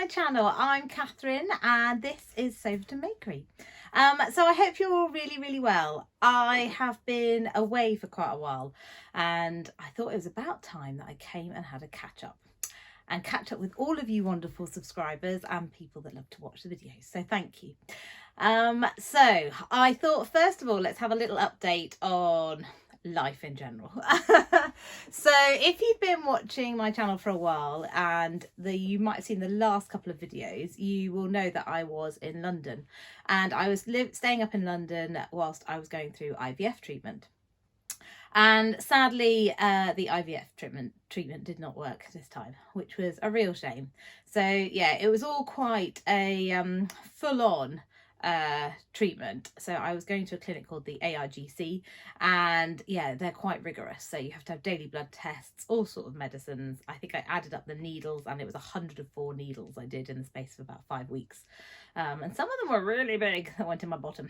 channel. I'm Katherine and this is Southbank Bakery. So I hope you're all really well. I have been away for quite a while and I thought it was about time that I came and had a catch up with all of you wonderful subscribers and people that love to watch the videos. So thank you. So I thought, first of all, let's have a little update on life in general. So if you've been watching my channel for a while and you might have seen the last couple of videos, you will know that I was in London and I was staying up in London whilst I was going through IVF treatment. And sadly, the IVF treatment did not work this time, which was a real shame. So yeah, it was all quite a full-on treatment. So I was going to a clinic called the AIGC, and yeah, they're quite rigorous. So you have to have daily blood tests, all sort of medicines. I think I added up the needles and it was 104 needles I did in the space of about 5 weeks. And some of them were really big that went in my bottom.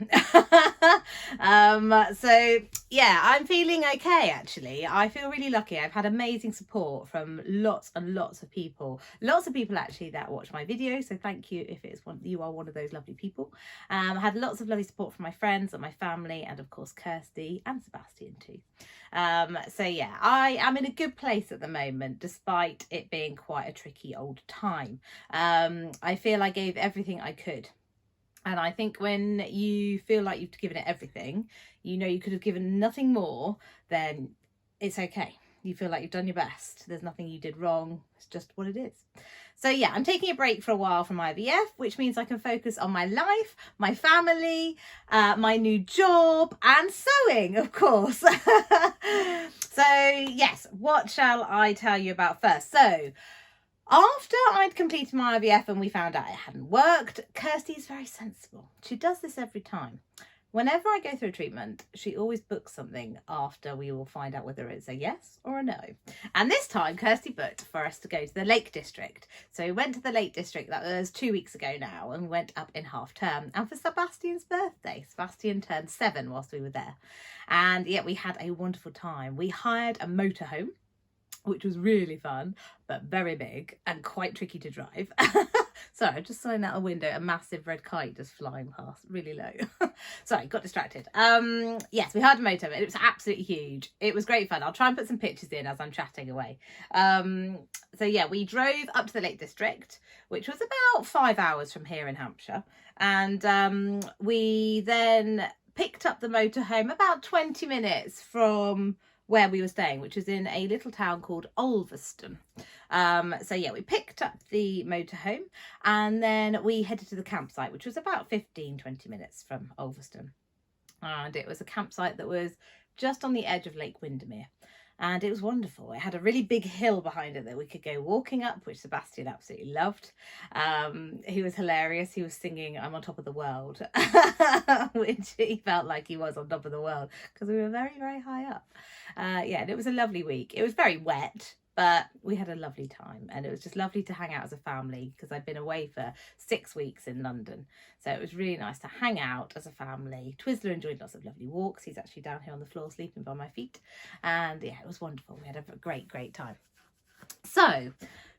So yeah, I'm feeling okay actually. I feel really lucky. I've had amazing support from lots and lots of people actually that watch my videos, so thank you if it's you are one of those lovely people. I had lots of lovely support from my friends and my family, and of course Kirsty and Sebastian too. So yeah, I am in a good place at the moment despite it being quite a tricky old time. I feel I gave everything I could. And I think when you feel like you've given it everything, you know you could have given nothing more, then it's okay. You feel like you've done your best. There's nothing you did wrong. It's just what it is. So yeah, I'm taking a break for a while from IVF, which means I can focus on my life, my family, my new job and sewing, of course. So yes, what shall I tell you about first? So after I'd completed my IVF and we found out it hadn't worked, Kirsty's very sensible. She does this every time. Whenever I go through treatment, she always books something after we will find out whether it's a yes or a no. And this time, Kirsty booked for us to go to the Lake District. So we went to the Lake District, that was 2 weeks ago now, and we went up in half term. And for Sebastian's birthday, Sebastian turned 7 whilst we were there. And yeah, we had a wonderful time. We hired a motorhome, which was really fun, but very big and quite tricky to drive. Sorry, I just saw out the window a massive red kite just flying past, really low. Sorry, got distracted. Yes, we hired a motorhome. It was absolutely huge. It was great fun. I'll try and put some pictures in as I'm chatting away. So yeah, we drove up to the Lake District, which was about 5 hours from here in Hampshire. And we then picked up the motorhome about 20 minutes from where we were staying, which is in a little town called Ulverston. So yeah, we picked up the motorhome and then we headed to the campsite, which was about 15-20 minutes from Ulverston. And it was a campsite that was just on the edge of Lake Windermere. And it was wonderful. It had a really big hill behind it that we could go walking up, which Sebastian absolutely loved. He was hilarious. He was singing "I'm on top of the world," which he felt like he was on top of the world because we were very, very high up. Yeah, and it was a lovely week. It was very wet, but we had a lovely time, and it was just lovely to hang out as a family because I'd been away for 6 weeks in London. So it was really nice to hang out as a family. Twizzler enjoyed lots of lovely walks. He's actually down here on the floor sleeping by my feet. And yeah, it was wonderful. We had a great time. So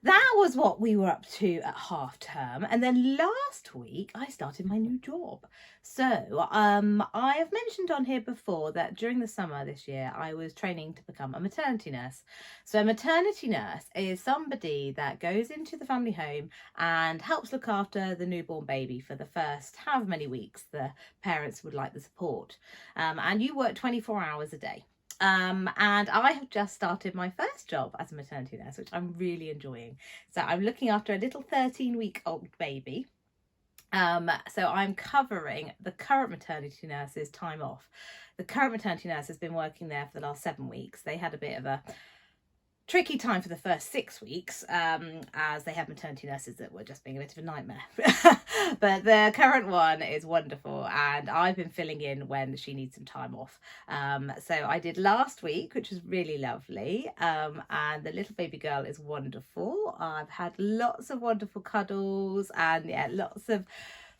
that was what we were up to at half term. And then last week I started my new job. So I have mentioned on here before that during the summer this year I was training to become a maternity nurse. So a maternity nurse is somebody that goes into the family home and helps look after the newborn baby for the first however many weeks the parents would like the support. And you work 24 hours a day. And I have just started my first job as a maternity nurse, which I'm really enjoying. So I'm looking after a little 13-week-old baby. So I'm covering the current maternity nurse's time off. The current maternity nurse has been working there for the last 7 weeks. They had a bit of a tricky time for the first 6 weeks, as they had maternity nurses that were just being a bit of a nightmare. But the current one is wonderful and I've been filling in when she needs some time off. So I did last week, which was really lovely, and the little baby girl is wonderful. I've had lots of wonderful cuddles and yeah, lots of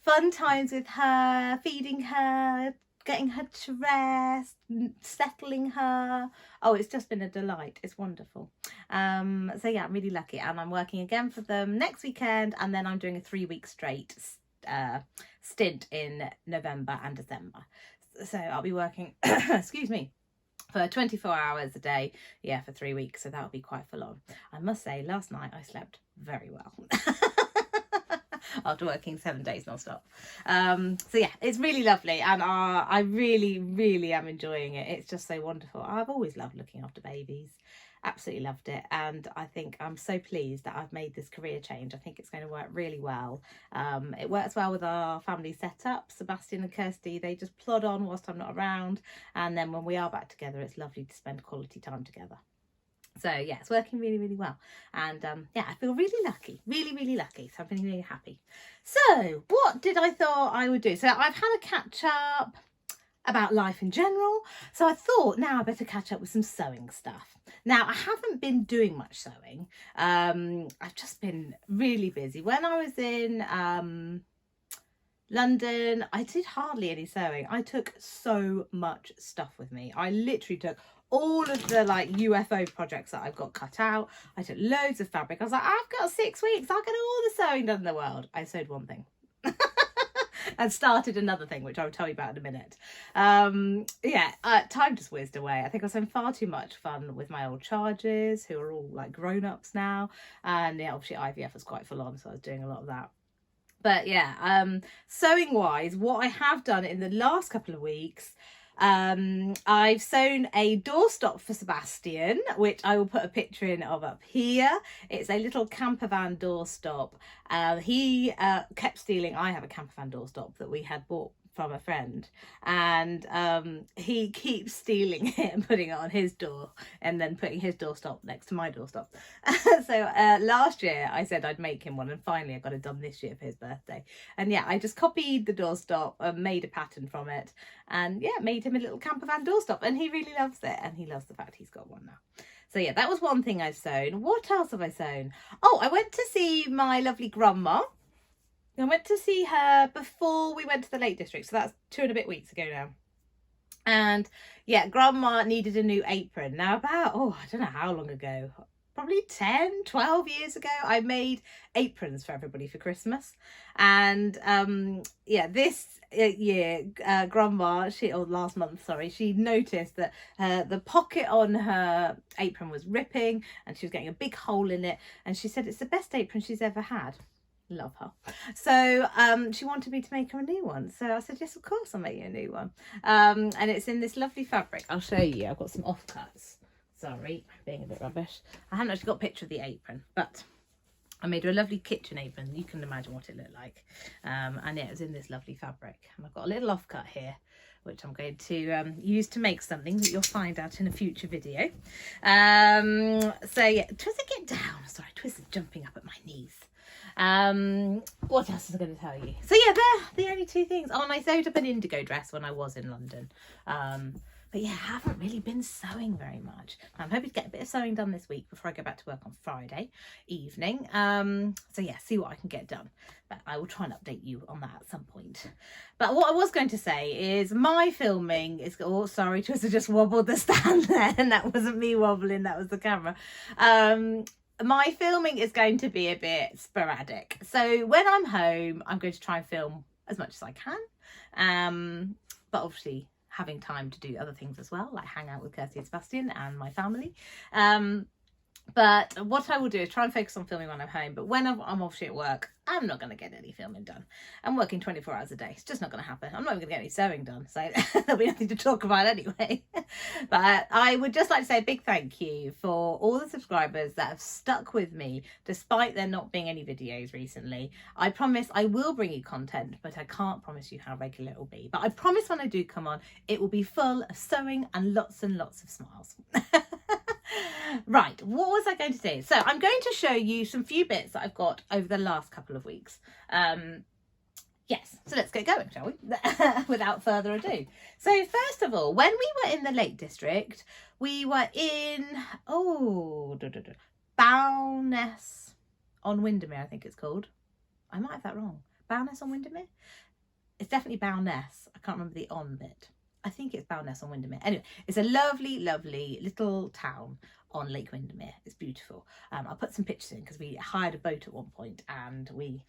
fun times with her, feeding her, getting her dressed, settling her. Oh, it's just been a delight. It's wonderful. So yeah, I'm really lucky, and I'm working again for them next weekend, and then I'm doing a 3-week straight stint in November and December. So I'll be working, excuse me, for 24 hours a day, yeah, for 3 weeks. So that'll be quite full on. I must say, last night I slept very well. After working 7 days non-stop. So yeah, it's really lovely, and I really am enjoying it. It's just so wonderful. I've always loved looking after babies, absolutely loved it, and I think I'm so pleased that I've made this career change. I think it's going to work really well. It works well with our family setup. Sebastian and Kirsty, they just plod on whilst I'm not around, and then when we are back together, it's lovely to spend quality time together. So yeah, it's working really well, and yeah, I feel really lucky, really lucky. So I'm feeling really happy. So what did I thought I would do? So I've had a catch up about life in general, so I thought now I better catch up with some sewing stuff. Now I haven't been doing much sewing. I've just been really busy. When I was in London, I did hardly any sewing. I took so much stuff with me. I literally took all of the like UFO projects that I've got cut out. I took loads of fabric. I was like, I've got 6 weeks, I'll get all the sewing done in the world. I sewed one thing and started another thing, which I'll tell you about in a minute. Yeah, time just whizzed away. I think I was having far too much fun with my old charges, who are all like grown-ups now, and yeah, obviously IVF was quite full on, so I was doing a lot of that. But yeah, sewing wise, what I have done in the last couple of weeks, I've sewn a doorstop for Sebastian, which I will put a picture in of up here. It's a little camper van doorstop. He kept stealing. I have a camper van doorstop that we had bought from a friend, and he keeps stealing it and putting it on his door, and then putting his doorstop next to my doorstop. So last year I said I'd make him one, and finally I got it done this year for his birthday. And yeah, I just copied the doorstop and made a pattern from it, and yeah, made him a little camper van doorstop, and he really loves it, and he loves the fact he's got one now. So yeah, that was one thing I've sewn. What else have I sewn? Oh, I went to see my lovely grandma. I went to see her before we went to the Lake District, so that's 2 and a bit weeks ago now. And yeah, grandma needed a new apron. Now about, I don't know how long ago, probably 10, 12 years ago, I made aprons for everybody for Christmas. And yeah, this year, grandma, last month, sorry, she noticed that the pocket on her apron was ripping, and she was getting a big hole in it. And she said it's the best apron she's ever had. Love her. So she wanted me to make her a new one, so I said yes, of course, I'll make you a new one. And it's in this lovely fabric. I'll show you. I've got some offcuts. Sorry, being a bit rubbish. I haven't actually got a picture of the apron, but I made her a lovely kitchen apron. You can imagine what it looked like. And yeah, it was in this lovely fabric, and I've got a little offcut here, which I'm going to use to make something that you'll find out in a future video. So yeah, Twister, get down. Sorry, Twister's jumping up at my knees. What else was I going to tell you? So yeah, they're the only 2 things. Oh, and I sewed up an indigo dress when I was in London. But yeah, I haven't really been sewing very much. I'm hoping to get a bit of sewing done this week before I go back to work on Friday evening. So yeah, see what I can get done. But I will try and update you on that at some point. But what I was going to say is my filming is... Oh, sorry, Twister just wobbled the stand there, and that wasn't me wobbling, that was the camera. My filming is going to be a bit sporadic. So when I'm home, I'm going to try and film as much as I can. But obviously having time to do other things as well, like hang out with Kirsty and Sebastian and my family. But what I will do is try and focus on filming when I'm home. But when I'm obviously at work, I'm not going to get any filming done. I'm working 24 hours a day. It's just not going to happen. I'm not even going to get any sewing done. So there'll be nothing to talk about anyway. But I would just like to say a big thank you for all the subscribers that have stuck with me despite there not being any videos recently. I promise I will bring you content, but I can't promise you how regular it will be. But I promise when I do come on, it will be full of sewing and lots of smiles. Right, what was I going to say? So I'm going to show you some few bits that I've got over the last couple of weeks. Yes, so let's get going, shall we? Without further ado. So first of all, when we were in the Lake District, we were in, Bowness on Windermere, I think it's called. I might have that wrong. Bowness on Windermere? It's definitely Bowness. I can't remember the on bit. I think it's Bowness on Windermere. Anyway, it's a lovely, lovely little town on Lake Windermere. It's beautiful. I'll put some pictures in because we hired a boat at one point and we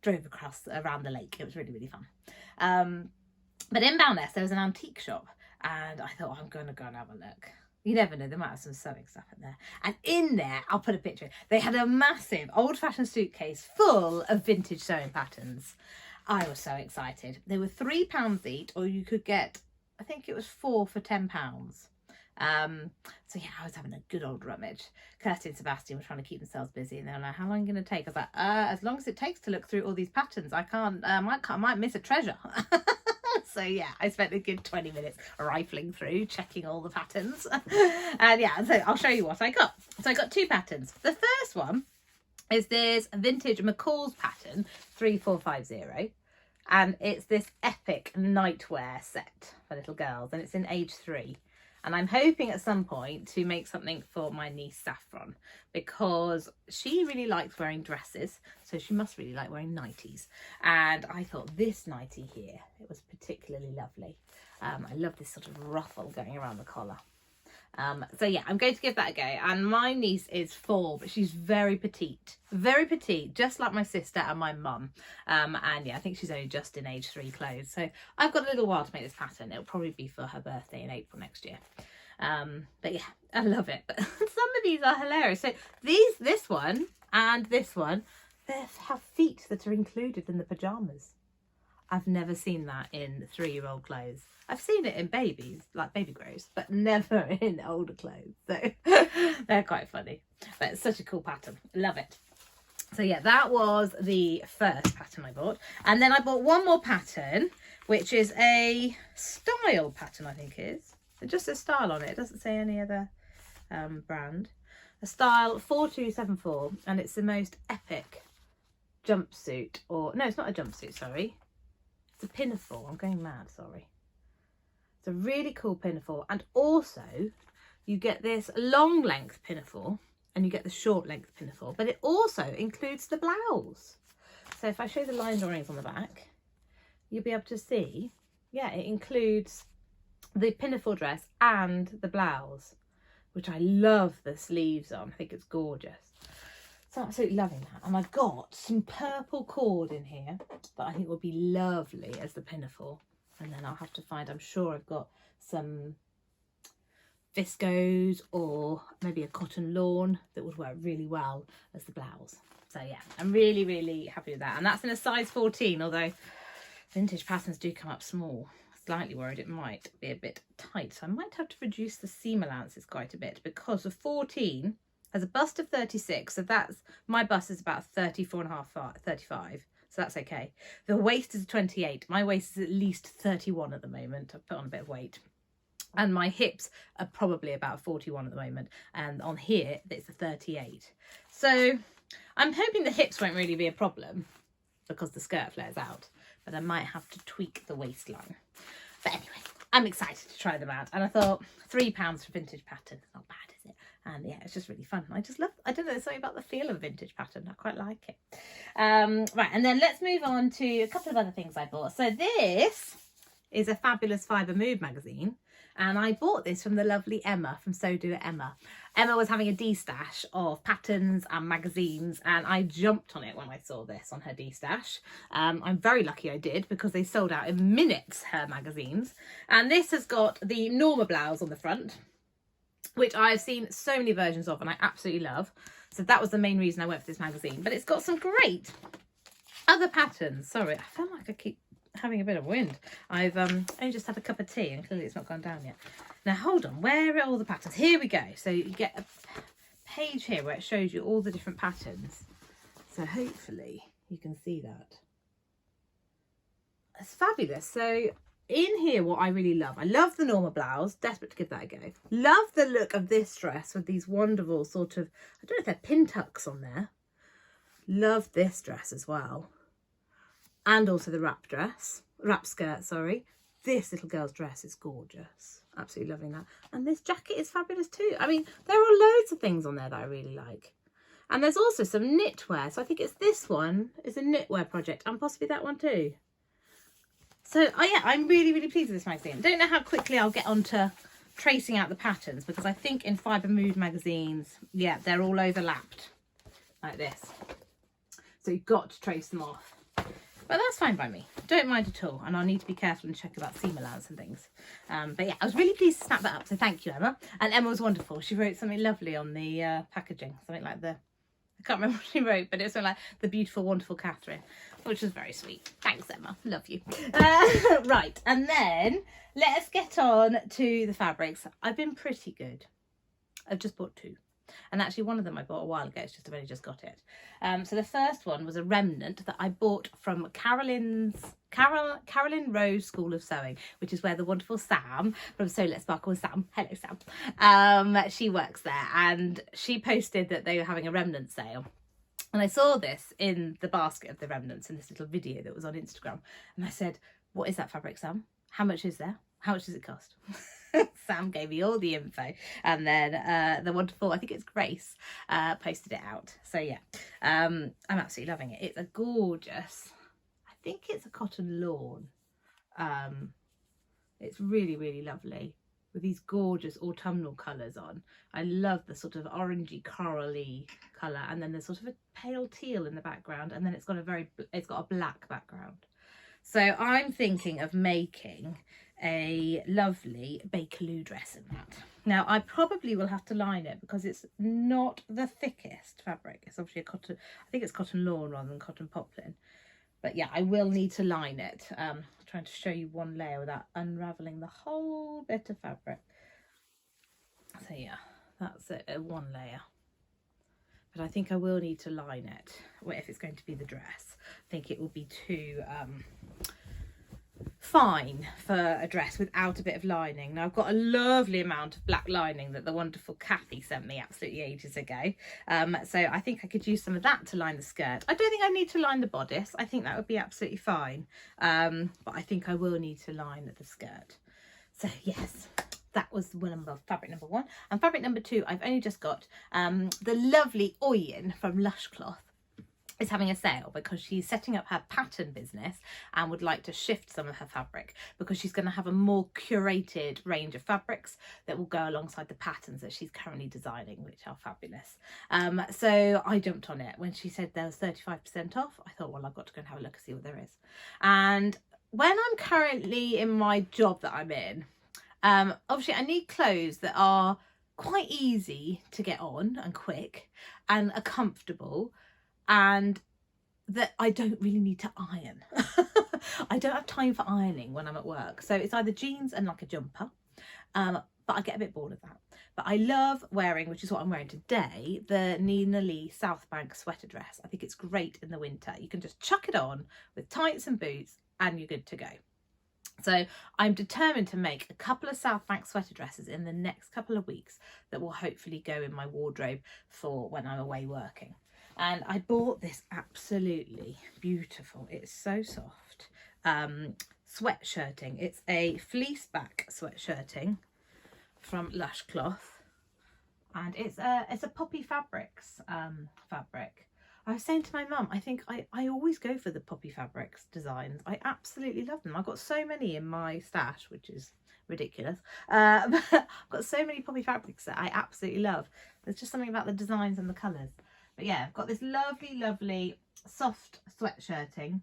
drove across around the lake. It was really, really fun. But in Bowness, there was an antique shop and I thought, I'm going to go and have a look. You never know, they might have some sewing stuff in there. And in there, I'll put a picture. They had a massive old-fashioned suitcase full of vintage sewing patterns. I was so excited. They were £3 each, or you could get, I think it was 4 for £10. So yeah, I was having a good old rummage. Kirsty and Sebastian were trying to keep themselves busy, and they were like, "How long are you going to take?" I was like, "As long as it takes to look through all these patterns. I might miss a treasure." So yeah, I spent a good 20 minutes rifling through, checking all the patterns. And yeah, so I'll show you what I got. So I got 2 patterns. The first one is this vintage McCall's pattern 3450, and it's this epic nightwear set for little girls, and it's in age 3. And I'm hoping at some point to make something for my niece Saffron, because she really likes wearing dresses, so she must really like wearing nighties. And I thought this nightie here, it was particularly lovely. I love this sort of ruffle going around the collar. So yeah, I'm going to give that a go. And my niece is 4, but she's very petite, just like my sister and my mum. And yeah, I think she's only just in age 3 clothes. So I've got a little while to make this pattern. It'll probably be for her birthday in April next year. But yeah, I love it. But some of these are hilarious. So this one and this one, they have feet that are included in the pajamas. I've never seen that in 3-year-old clothes. I've seen it in babies, like baby grows, but never in older clothes. So they're quite funny. But it's such a cool pattern. Love it. So yeah, that was the first pattern I bought. And then I bought one more pattern, which is a style pattern, I think it is. It just says style on it. It doesn't say any other brand. A style 4274, and it's the most epic jumpsuit, or no, it's not a jumpsuit, sorry. It's a pinafore. I'm going mad, sorry. It's a really cool pinafore, and also you get this long length pinafore and you get the short length pinafore, but it also includes the blouse. So if I show the line drawings on the back, you'll be able to see, yeah, it includes the pinafore dress and the blouse, which I love the sleeves on. I think it's gorgeous. So I'm absolutely loving that. And I've got some purple cord in here that I think would be lovely as the pinafore. And then I'll have to find, I'm sure I've got some viscose or maybe a cotton lawn that would work really well as the blouse. So yeah, I'm really, really happy with that. And that's in a size 14, although vintage patterns do come up small. Slightly worried it might be a bit tight. So I might have to reduce the seam allowances quite a bit, because the 14 has a bust of 36. So that's, my bust is about 34.5, 35. So that's okay. The waist is 28. My waist is at least 31 at the moment. I've put on a bit of weight. And my hips are probably about 41 at the moment. And on here, it's a 38. So I'm hoping the hips won't really be a problem because the skirt flares out. But I might have to tweak the waistline. But anyway, I'm excited to try them out. And I thought £3 for vintage pattern. Not bad, is it? And yeah, it's just really fun. I just love, I don't know, there's something about the feel of a vintage pattern. I quite like it. Right, and then let's move on to a couple of other things I bought. So this is a Fabulous Fibre Mood magazine. And I bought this from the lovely Emma from So Do It Emma. Emma was having a D-stash of patterns and magazines, and I jumped on it when I saw this on her D-stash. I'm very lucky I did, because they sold out in minutes, her magazines. And this has got the Norma blouse on the front, which I've seen so many versions of and I absolutely love. So that was the main reason I went for this magazine. But it's got some great other patterns. Sorry, I feel like I keep having a bit of wind. I've only just had a cup of tea and clearly it's not gone down yet. Now hold on, where are all the patterns? Here we go. So you get a page here where it shows you all the different patterns. So hopefully you can see that. It's fabulous. So in here, what I really love, I love the Norma blouse, desperate to give that a go. Love the look of this dress with these wonderful sort of, I don't know if they're pin tucks on there. Love this dress as well. And also the wrap skirt, sorry. This little girl's dress is gorgeous. Absolutely loving that. And this jacket is fabulous too. I mean, there are loads of things on there that I really like. And there's also some knitwear. So I think it's this one is a knitwear project, and possibly that one too. So yeah, I'm really, really pleased with this magazine. Don't know how quickly I'll get onto tracing out the patterns, because I think in Fibre Mood magazines, yeah, they're all overlapped like this. So you've got to trace them off. But that's fine by me. Don't mind at all. And I'll need to be careful and check about seam allowance and things. But yeah, I was really pleased to snap that up. So thank you, Emma. And Emma was wonderful. She wrote something lovely on the packaging. Something like I can't remember what she wrote, but it was something like the beautiful, wonderful Katherine, which was very sweet. Thanks, Emma. Love you. Right. And then let us get on to the fabrics. I've been pretty good. I've just bought 2. And actually one of them I bought a while ago. It's just I've only just got it. So the first one was a remnant that I bought from Carolyn Rose School of Sewing, which is where the wonderful Sam from Sew Let's Sparkle, Sam, hello Sam, she works there, and she posted that they were having a remnant sale. And I saw this in the basket of the remnants in this little video that was on Instagram. And I said, what is that fabric, Sam? How much is there? How much does it cost? Sam gave me all the info, and then the wonderful, I think it's Grace, posted it out. So yeah, I'm absolutely loving it. It's a gorgeous, I think it's a cotton lawn. It's really, really lovely with these gorgeous autumnal colours on. I love the sort of orangey corally colour, and then there's sort of a pale teal in the background, and then it's got a black background. So I'm thinking of making a lovely Bakerloo dress in that. Now I probably will have to line it because it's not the thickest fabric. It's obviously a cotton, I think it's cotton lawn rather than cotton poplin. But yeah, I will need to line it. I'm trying to show you one layer without unraveling the whole bit of fabric. So yeah, that's one layer. But I think I will need to line it. Well, if it's going to be the dress, I think it will be too fine for a dress without a bit of lining. Now I've got a lovely amount of black lining that the wonderful Kathy sent me absolutely ages ago. So I think I could use some of that to line the skirt. I don't think I need to line the bodice. I think that would be absolutely fine. But I think I will need to line the skirt. So yes, that was fabric number 1. And fabric number 2, I've only just got the lovely Oyin from Lush Cloth is having a sale because she's setting up her pattern business and would like to shift some of her fabric because she's going to have a more curated range of fabrics that will go alongside the patterns that she's currently designing, which are fabulous. So I jumped on it when she said there was 35% off. I thought, well, I've got to go and have a look and see what there is. And when I'm currently in my job that I'm in, obviously I need clothes that are quite easy to get on and quick and are comfortable, and that I don't really need to iron. I don't have time for ironing when I'm at work. So it's either jeans and like a jumper, but I get a bit bored of that. But I love wearing, which is what I'm wearing today, the Nina Lee Southbank sweater dress. I think it's great in the winter. You can just chuck it on with tights and boots and you're good to go. So I'm determined to make a couple of Southbank sweater dresses in the next couple of weeks that will hopefully go in my wardrobe for when I'm away working. And I bought this absolutely beautiful, it's so soft, sweatshirting. It's a fleece back sweatshirting from Lush Cloth, and it's a Poppy Fabrics fabric. I was saying to my mum, I think I always go for the Poppy Fabrics designs. I absolutely love them. I've got so many in my stash, which is ridiculous. But I've got so many Poppy Fabrics that I absolutely love. There's just something about the designs and the colours. But yeah, I've got this lovely, lovely soft sweatshirting.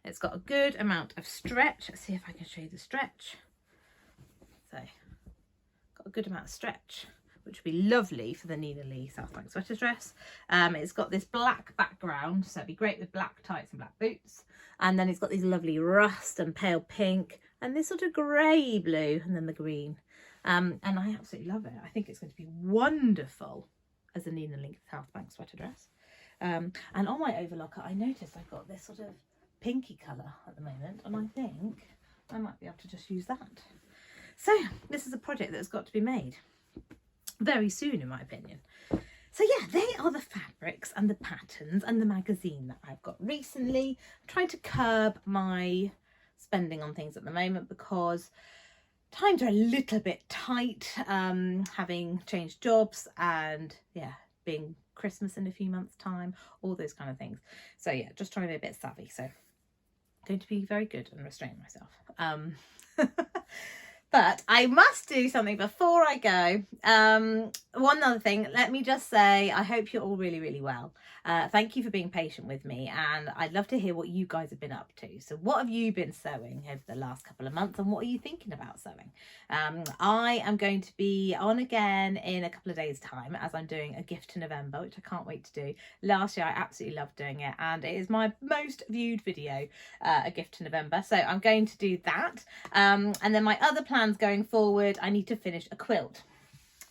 It's got a good amount of stretch. Let's see if I can show you the stretch. So, got a good amount of stretch, which would be lovely for the Nina Lee Southbank sweater dress. It's got this black background, so it'd be great with black tights and black boots. And then it's got these lovely rust and pale pink and this sort of grey blue and then the green. And I absolutely love it. I think it's going to be wonderful as a Nina Lee Southbank sweater dress. And on my overlocker, I noticed I've got this sort of pinky colour at the moment, and I think I might be able to just use that. So this is a project that's got to be made very soon, in my opinion. So yeah, they are the fabrics and the patterns and the magazine that I've got recently. I'm trying to curb my spending on things at the moment because times are a little bit tight, having changed jobs and yeah, being Christmas in a few months time, all those kind of things. So yeah, just trying to be a bit savvy. So going to be very good and restrain myself. But I must do something before I go. One other thing, let me just say, I hope you're all really, really well. Thank you for being patient with me, and I'd love to hear what you guys have been up to. So what have you been sewing over the last couple of months, and what are you thinking about sewing? I am going to be on again in a couple of days' time, as I'm doing a gift to November, which I can't wait to do. Last year I absolutely loved doing it, and it is my most viewed video, a gift to November. So I'm going to do that. And then my other plans going forward, I need to finish a quilt.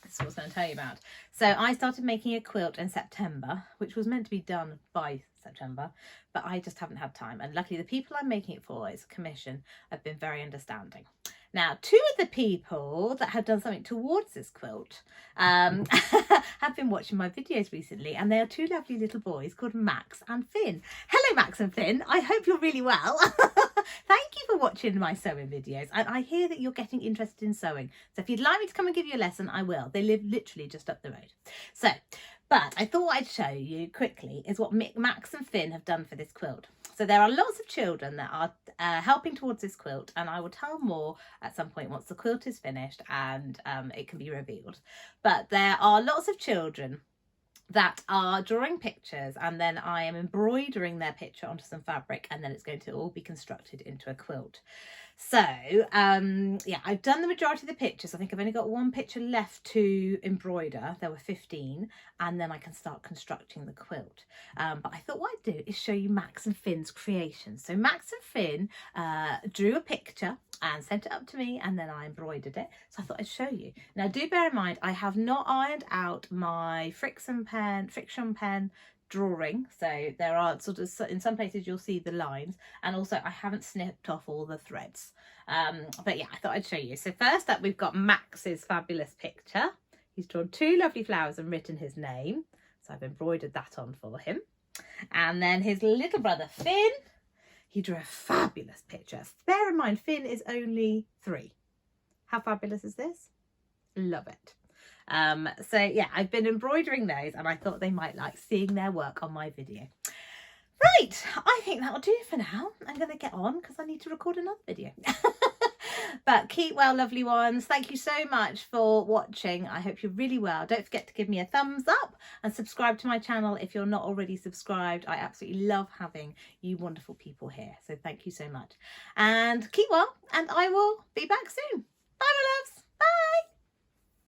That's what I was going to tell you about. So I started making a quilt in September, which was meant to be done by September, but I just haven't had time. And luckily the people I'm making it for, it's a commission, have been very understanding. Now, two of the people that have done something towards this quilt have been watching my videos recently, and they are two lovely little boys called Max and Finn. Hello, Max and Finn. I hope you're really well. Thank you for watching my sewing videos. And I hear that you're getting interested in sewing. So if you'd like me to come and give you a lesson, I will. They live literally just up the road. So, but I thought I'd show you quickly is what Max and Finn have done for this quilt. So there are lots of children that are helping towards this quilt, and I will tell more at some point once the quilt is finished and it can be revealed. But there are lots of children that are drawing pictures, and then I am embroidering their picture onto some fabric, and then it's going to all be constructed into a quilt. So yeah, I've done the majority of the pictures. I think I've only got one picture left to embroider. There were 15, and then I can start constructing the quilt. But I thought what I'd do is show you Max and Finn's creation. So Max and Finn drew a picture and sent it up to me, and then I embroidered it. So I thought I'd show you. Now do bear in mind, I have not ironed out my friction pen drawing, so there are sort of, in some places you'll see the lines, and also I haven't snipped off all the threads. But yeah, I thought I'd show you. So first up, we've got Max's fabulous picture. He's drawn two lovely flowers and written his name, so I've embroidered that on for him. And then his little brother Finn, he drew a fabulous picture. Bear in mind, Finn is only 3. How fabulous is this? Love it. So yeah, I've been embroidering those, and I thought they might like seeing their work on my video. Right, I think that'll do for now. I'm going to get on because I need to record another video. But keep well, lovely ones. Thank you so much for watching. I hope you're really well. Don't forget to give me a thumbs up and subscribe to my channel if you're not already subscribed. I absolutely love having you wonderful people here. So thank you so much. And keep well, and I will be back soon. Bye, my loves.